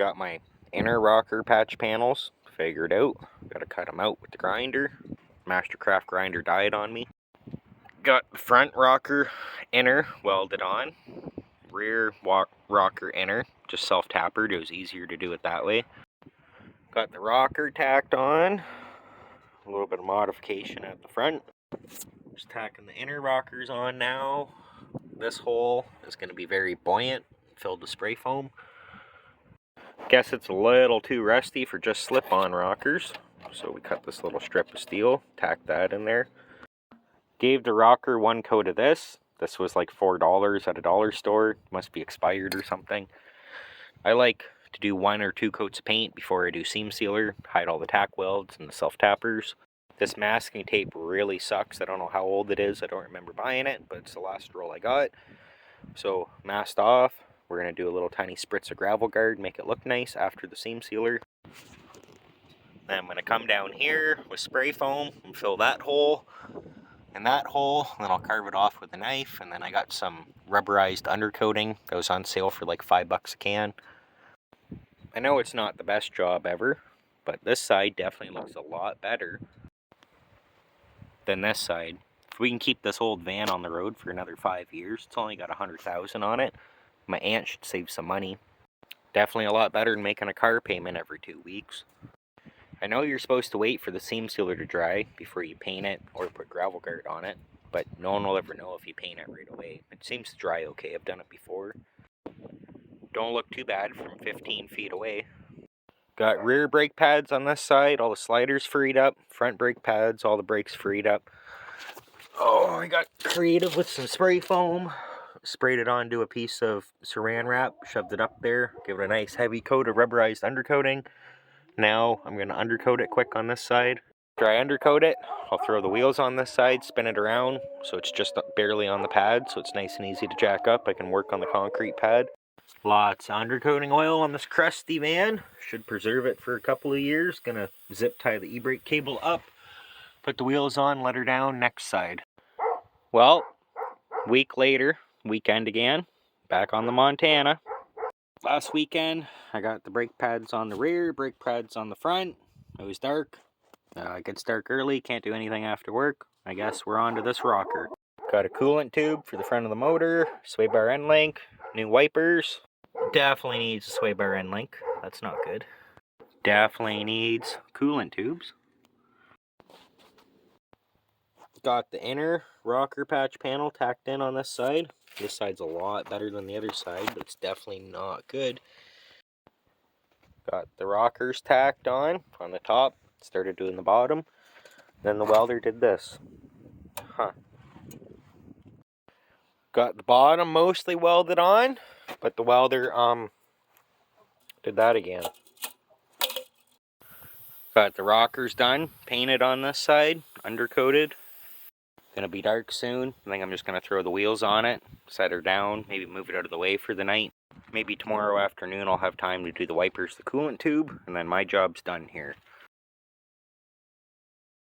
Got my inner rocker patch panels figured out. Gotta cut them out with the grinder. Mastercraft grinder died on me. Got the front rocker inner welded on. Rear rocker inner just self-tappered. It was easier to do it that way. Got the rocker tacked on. A little bit of modification at the front. Just tacking the inner rockers on now. This hole is going to be very buoyant, filled with spray foam. Guess it's a little too rusty for just slip-on rockers. So we cut this little strip of steel, tacked that in there. Gave the rocker one coat of this. This was like $4 at a dollar store. Must be expired or something. I like to do 1 or 2 coats of paint before I do seam sealer, hide all the tack welds and the self-tappers. This masking tape really sucks. I don't know how old it is. I don't remember buying it, but it's the last roll I got. So masked off. We're going to do a little tiny spritz of gravel guard, make it look nice after the seam sealer. Then I'm going to come down here with spray foam and fill that hole and that hole. And then I'll carve it off with a knife. And then I got some rubberized undercoating that was on sale for like $5 a can. I know it's not the best job ever, but this side definitely looks a lot better than this side. If we can keep this old van on the road for another 5 years, it's only got 100,000 on it. My aunt should save some money. Definitely a lot better than making a car payment every 2 weeks. I know you're supposed to wait for the seam sealer to dry before you paint it or put gravel guard on it, but no one will ever know if you paint it right away. It seems to dry okay. I've done it before. Don't look too bad from 15 feet away. Got rear brake pads on this side, all the sliders freed up. Front brake pads, all the brakes freed up. Oh, I got creative with some spray foam. Sprayed it onto a piece of saran wrap, shoved it up there, give it a nice heavy coat of rubberized undercoating. Now I'm going to undercoat it quick on this side. After I undercoat it, I'll throw the wheels on this side, spin it around so it's just barely on the pad, so it's nice and easy to jack up. I can work on the concrete pad. Lots of undercoating oil on this crusty van. Should preserve it for a couple of years. Gonna zip tie the e-brake cable up, put the wheels on, let her down, next side. Well, week later, weekend again, back on the Montana. Last weekend, I got the brake pads on the rear, brake pads on the front. It was dark. It gets dark early, can't do anything after work. I guess we're on to this rocker. Got a coolant tube for the front of the motor, sway bar end link, new wipers. Definitely needs a sway bar end link. That's not good. Definitely needs coolant tubes. Got the inner rocker patch panel tacked in on this side. This side's a lot better than the other side, but it's definitely not good. Got the rockers tacked on the top. Started doing the bottom. Then the welder did this. Got the bottom mostly welded on, but the welder did that again. Got the rockers done, painted on this side, undercoated. Gonna be dark soon. I think I'm just gonna throw the wheels on it, set her down, maybe move it out of the way for the night. Maybe tomorrow afternoon I'll have time to do the wipers, the coolant tube, and then my job's done here.